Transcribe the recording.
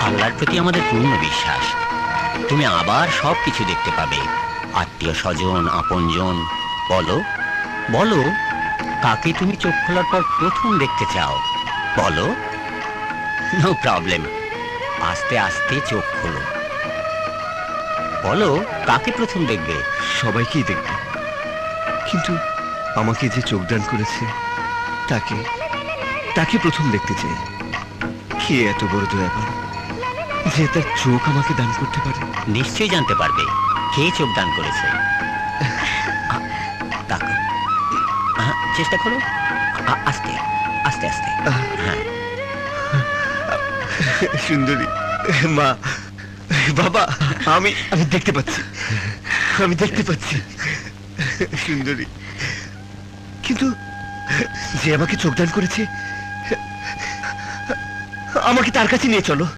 আল্লাহর প্রতি আমাদের পূর্ণ বিশ্বাস। তুমি আবার সবকিছু দেখতে পাবে, আত্মীয় স্বজন, আপনজন। বলো বলো, কাকে তুমি চোখ খোলার পর প্রথম দেখতে চাও? বলো। নো প্রবলেম, আস্তে আস্তে চোখ খোলো। বলো, কাকে প্রথম দেখবে? সবাইকেই দেখবে, কিন্তু আমাকে যে চোখদান করেছে তাকে তাকে প্রথম দেখতে চাই। কে এত বড় দয়াবান যে তার চোখ আমাকে দান করতে পারে? নিশ্চয়ই জানতে পারবে কে চোখ দান করেছে। তাকো, চেষ্টা করো, আস্তে আস্তে আস্তে। হ্যাঁ, সুন্দরী মা, বাবা, আমি আমি দেখতে পাচ্ছি, আমি দেখতে পাচ্ছি সুন্দরী। কিন্তু যে আমাকে চোখদান করেছে আমাকে তার কাছে নিয়ে চলো।